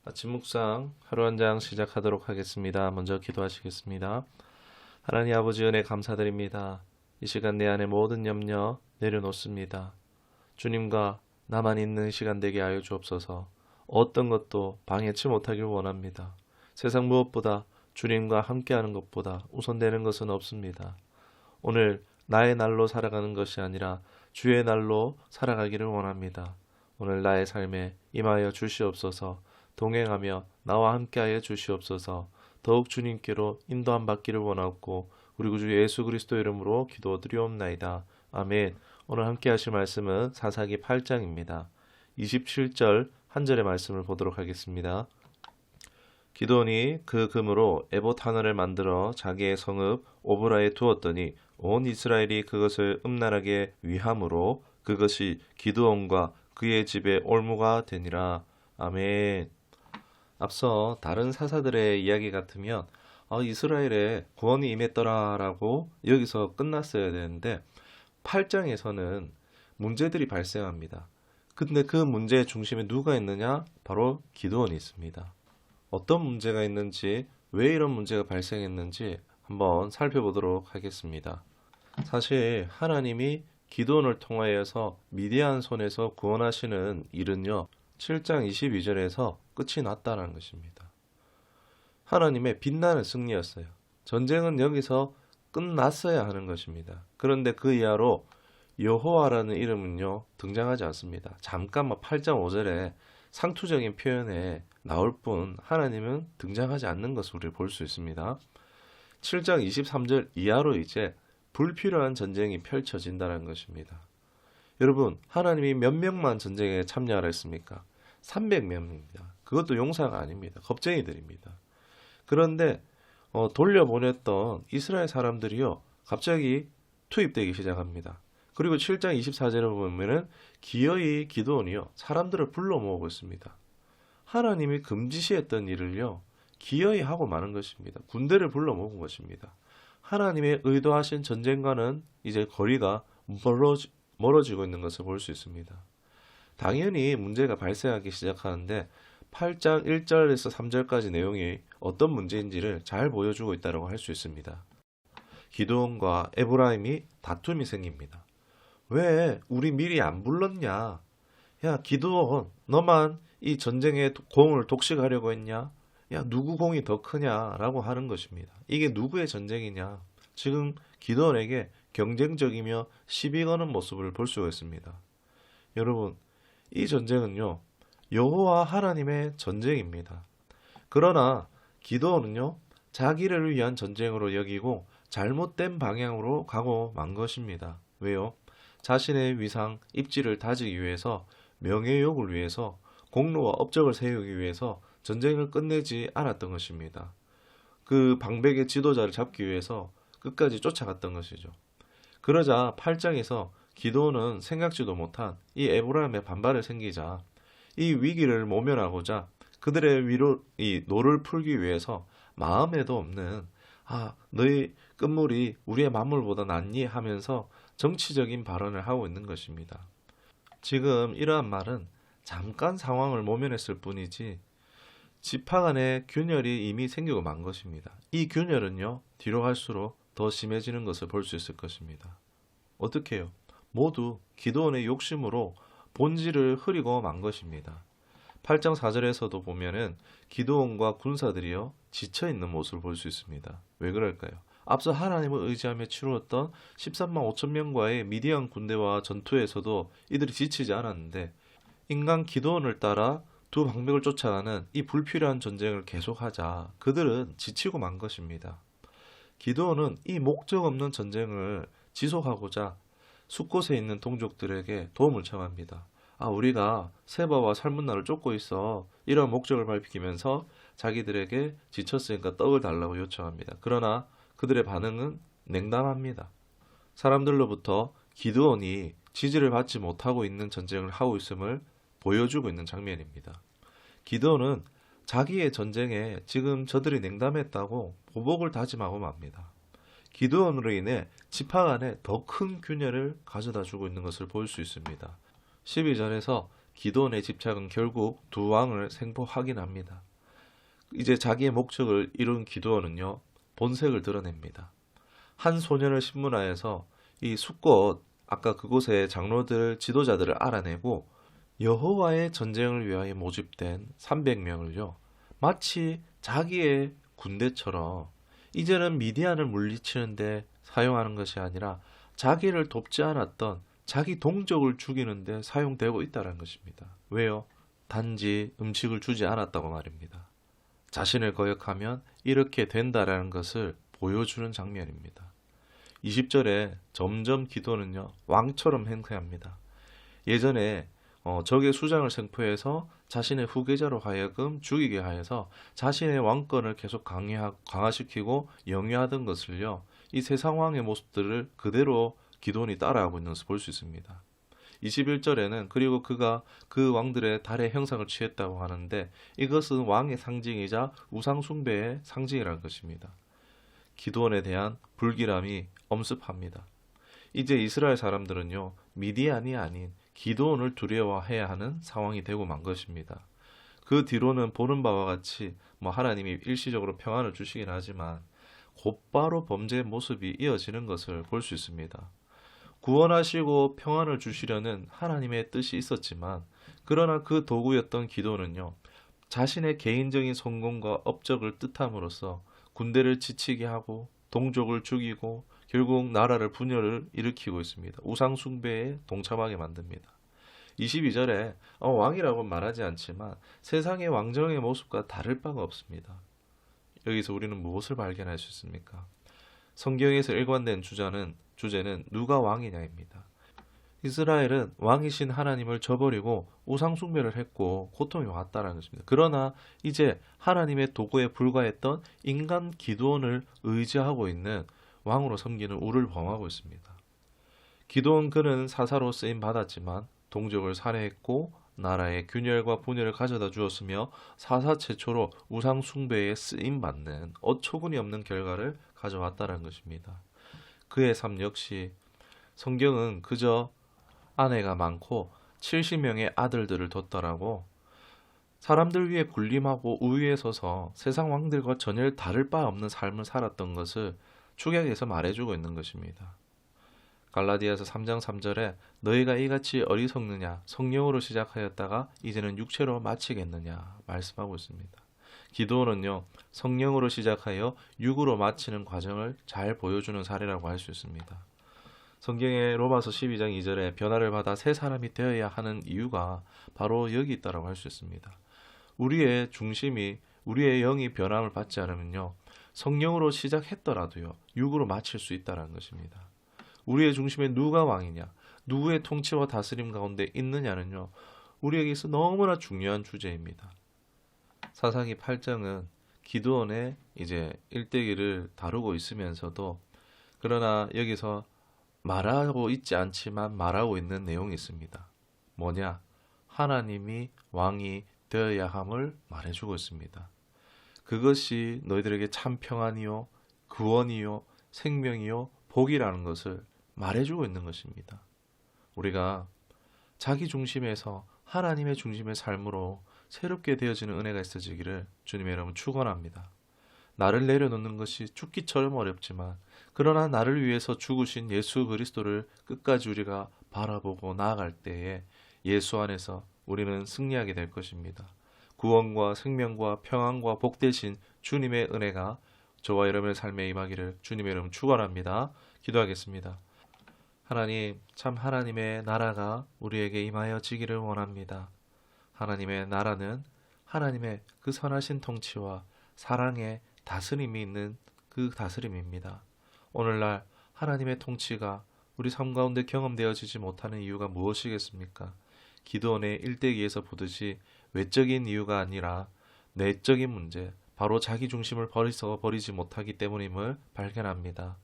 아침 묵상 하루 한 장 시작하도록 하겠습니다. 먼저 기도하시겠습니다. 하나님 아버지 은혜 감사드립니다. 이 시간 내 안에 모든 염려 내려놓습니다. 주님과 나만 있는 시간 되게 하여 주옵소서. 어떤 것도 방해치 못하길 원합니다. 세상 무엇보다 주님과 함께하는 것보다 우선되는 것은 없습니다. 오늘 나의 날로 살아가는 것이 아니라 주의 날로 살아가기를 원합니다. 오늘 나의 삶에 임하여 주시옵소서. 동행하며 나와 함께하여 주시옵소서. 더욱 주님께로 인도함 받기를 원하고 우리 구주 예수 그리스도 이름으로 기도드리옵나이다. 아멘. 오늘 함께 하실 말씀은 사사기 8장입니다. 27절 한 절의 말씀을 보도록 하겠습니다. 기드온이 그 금으로 에봇 하나를 만들어 자기의 성읍 오브라에 두었더니 온 이스라엘이 그것을 음란하게 위함으로 그것이 기드온과 그의 집의 올무가 되니라. 아멘. 앞서 다른 사사들의 이야기 같으면 이스라엘에 구원이 임했더라라고 여기서 끝났어야 되는데 8장에서는 문제들이 발생합니다. 근데 그 문제의 중심에 누가 있느냐? 바로 기드온이 있습니다. 어떤 문제가 있는지, 왜 이런 문제가 발생했는지 한번 살펴보도록 하겠습니다. 사실 하나님이 기드온을 통하여서 미디안 손에서 구원하시는 일은요, 7장 22절에서 끝이 났다는 것입니다. 하나님의 빛나는 승리였어요. 전쟁은 여기서 끝났어야 하는 것입니다. 그런데 그 이하로 여호와라는 이름은요 등장하지 않습니다. 잠깐 8장 5절에 상투적인 표현에 나올 뿐 하나님은 등장하지 않는 것을 우리 볼 수 있습니다. 7장 23절 이하로 이제 불필요한 전쟁이 펼쳐진다는 것입니다. 여러분, 하나님이 몇 명만 전쟁에 참여하라 했습니까? 300명입니다. 그것도 용사가 아닙니다. 겁쟁이들입니다. 그런데 돌려보냈던 이스라엘 사람들이요, 갑자기 투입되기 시작합니다. 그리고 7장 24절에 보면은 기어이 기드온이요, 사람들을 불러 모으고 있습니다. 하나님이 금지시했던 일을요, 기어이 하고 마는 것입니다. 군대를 불러 모은 것입니다. 하나님의 의도하신 전쟁과는 이제 거리가 멀어지고 있는 것을 볼 수 있습니다. 당연히 문제가 발생하기 시작하는데 8장 1절에서 3절까지 내용이 어떤 문제인지를 잘 보여주고 있다고 할 수 있습니다. 기드온과 에브라임이 다툼이 생깁니다. 왜 우리 미리 안 불렀냐? 야, 기드온, 너만 이 전쟁에 공을 독식하려고 했냐? 야, 누구 공이 더 크냐? 라고 하는 것입니다. 이게 누구의 전쟁이냐? 지금 기드온에게 경쟁적이며 시비 거는 모습을 볼 수가 있습니다. 여러분, 이 전쟁은요, 여호와 하나님의 전쟁입니다. 그러나 기드온은요, 자기를 위한 전쟁으로 여기고 잘못된 방향으로 가고 만 것입니다. 왜요? 자신의 위상, 입지를 다지기 위해서, 명예욕을 위해서, 공로와 업적을 세우기 위해서 전쟁을 끝내지 않았던 것입니다. 그 방백의 지도자를 잡기 위해서 끝까지 쫓아갔던 것이죠. 그러자 8장에서 기드온은 생각지도 못한 이 에브라임의 반발을 생기자 이 위기를 모면하고자 그들의 이 노를 풀기 위해서 마음에도 없는 너희 끝물이 우리의 만물보다 낫니 하면서 정치적인 발언을 하고 있는 것입니다. 지금 이러한 말은 잠깐 상황을 모면했을 뿐이지 지파 간의 균열이 이미 생기고 만 것입니다. 이 균열은요, 뒤로 갈수록 더 심해지는 것을 볼 수 있을 것입니다. 어떻게 해요? 모두 기드온의 욕심으로 본질을 흐리고 만 것입니다. 8장 4절에서도 보면은 기드온과 군사들이요, 지쳐있는 모습을 볼 수 있습니다. 왜 그럴까요? 앞서 하나님을 의지하며 치루었던 13만 5천 명과의 미디안 군대와 전투에서도 이들이 지치지 않았는데 인간 기드온을 따라 두 방백을 쫓아가는 이 불필요한 전쟁을 계속하자 그들은 지치고 만 것입니다. 기드온은 이 목적 없는 전쟁을 지속하고자 숫곳에 있는 동족들에게 도움을 청합니다. 우리가 세바와 살문나를 쫓고 있어. 이런 목적을 밝히면서 자기들에게 지쳤으니까 떡을 달라고 요청합니다. 그러나 그들의 반응은 냉담합니다. 사람들로부터 기드온이 지지를 받지 못하고 있는 전쟁을 하고 있음을 보여주고 있는 장면입니다. 기드온은 자기의 전쟁에 지금 저들이 냉담했다고 보복을 다짐하고 맙니다. 기드온으로 인해 지파 간에 더 큰 균열을 가져다 주고 있는 것을 볼 수 있습니다. 12절에서 기드온의 집착은 결국 두 왕을 생포하긴 합니다. 이제 자기의 목적을 이룬 기드온은요, 본색을 드러냅니다. 한 소년을 신문하여서 이 숫곳, 아까 그곳의 장로들, 지도자들을 알아내고 여호와의 전쟁을 위하여 모집된 300명을요, 마치 자기의 군대처럼 이제는 미디안을 물리치는데 사용하는 것이 아니라 자기를 돕지 않았던 자기 동족을 죽이는데 사용되고 있다는 것입니다. 왜요? 단지 음식을 주지 않았다고 말입니다. 자신을 거역하면 이렇게 된다라는 것을 보여주는 장면입니다. 20절에 점점 기도는요, 왕처럼 행세합니다. 예전에 적의 수장을 생포해서 자신의 후계자로 하여금 죽이게 하여서 자신의 왕권을 계속 강화시키고 영위하던 것을요, 이 세상 왕의 모습들을 그대로 기드온이 따라하고 있는 것을 볼 수 있습니다. 21절에는 그리고 그가 그 왕들의 달의 형상을 취했다고 하는데 이것은 왕의 상징이자 우상 숭배의 상징이라는 것입니다. 기드온에 대한 불길함이 엄습합니다. 이제 이스라엘 사람들은요, 미디안이 아닌 기드온을 두려워해야 하는 상황이 되고 만 것입니다. 그 뒤로는 보는 바와 같이 하나님이 일시적으로 평안을 주시긴 하지만 곧바로 범죄의 모습이 이어지는 것을 볼 수 있습니다. 구원하시고 평안을 주시려는 하나님의 뜻이 있었지만 그러나 그 도구였던 기도는요, 자신의 개인적인 성공과 업적을 뜻함으로써 군대를 지치게 하고 동족을 죽이고 결국 나라를 분열을 일으키고 있습니다. 우상 숭배에 동참하게 만듭니다. 22절에 왕이라고 말하지 않지만 세상의 왕정의 모습과 다를 바가 없습니다. 여기서 우리는 무엇을 발견할 수 있습니까? 성경에서 일관된 주제는 누가 왕이냐입니다. 이스라엘은 왕이신 하나님을 저버리고 우상숭배를 했고 고통이 왔다는 것입니다. 그러나 이제 하나님의 도구에 불과했던 인간 기드온을 의지하고 있는 왕으로 섬기는 우를 범하고 있습니다. 기드온 그는 사사로 쓰임 받았지만 동족을 살해했고 나라의 균열과 분열을 가져다 주었으며 사사 최초로 우상 숭배에 쓰임 받는 어처구니 없는 결과를 가져왔다는 것입니다. 그의 삶 역시 성경은 그저 아내가 많고 70명의 아들들을 뒀더라고 사람들 위에 군림하고 우위에 서서 세상 왕들과 전혀 다를 바 없는 삶을 살았던 것을 축약해서 말해주고 있는 것입니다. 갈라디아서 3장 3절에 너희가 이같이 어리석느냐 성령으로 시작하였다가 이제는 육체로 마치겠느냐 말씀하고 있습니다. 기도는요, 성령으로 시작하여 육으로 마치는 과정을 잘 보여주는 사례라고 할 수 있습니다. 성경의 로마서 12장 2절에 변화를 받아 새 사람이 되어야 하는 이유가 바로 여기 있다고 할 수 있습니다. 우리의 중심이, 우리의 영이 변함을 받지 않으면요, 성령으로 시작했더라도요, 육으로 마칠 수 있다는 것입니다. 우리의 중심에 누가 왕이냐, 누구의 통치와 다스림 가운데 있느냐는요, 우리에게 있어 너무나 중요한 주제입니다. 사사기 8장은 기드온의 이제 일대기를 다루고 있으면서도 그러나 여기서 말하고 있지 않지만 말하고 있는 내용이 있습니다. 뭐냐? 하나님이 왕이 되어야 함을 말해주고 있습니다. 그것이 너희들에게 참 평안이요, 구원이요, 생명이요, 복이라는 것을 말해주고 있는 것입니다. 우리가 자기 중심에서 하나님의 중심의 삶으로 새롭게 되어지는 은혜가 있어지기를 주님의 이름으로 축원합니다. 나를 내려놓는 것이 죽기처럼 어렵지만 그러나 나를 위해서 죽으신 예수 그리스도를 끝까지 우리가 바라보고 나아갈 때에 예수 안에서 우리는 승리하게 될 것입니다. 구원과 생명과 평안과 복 되신 주님의 은혜가 저와 여러분의 삶에 임하기를 주님의 이름으로 축원합니다. 기도하겠습니다. 하나님, 참 하나님의 나라가 우리에게 임하여 지기를 원합니다. 하나님의 나라는 하나님의 그 선하신 통치와 사랑의 다스림이 있는 그 다스림입니다. 오늘날 하나님의 통치가 우리 삶 가운데 경험되어지지 못하는 이유가 무엇이겠습니까? 기드온의 일대기에서 보듯이 외적인 이유가 아니라 내적인 문제, 바로 자기 중심을 버리지 못하기 때문임을 발견합니다.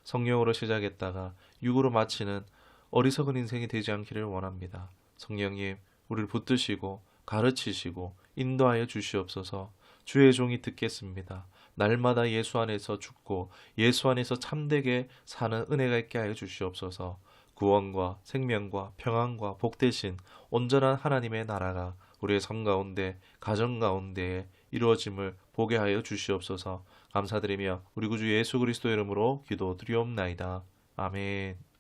성령으로 시작했다가 육으로 마치는 어리석은 인생이 되지 않기를 원합니다. 성령님, 우리를 붙드시고 가르치시고 인도하여 주시옵소서. 주의 종이 듣겠습니다. 날마다 예수 안에서 죽고 예수 안에서 참되게 사는 은혜가 있게 하여 주시옵소서. 구원과 생명과 평안과 복 대신 온전한 하나님의 나라가 우리의 삶 가운데, 가정 가운데에 이루어짐을 보게 하여 주시옵소서. 감사드리며 우리 구주 예수 그리스도 이름으로 기도드리옵나이다. 아멘.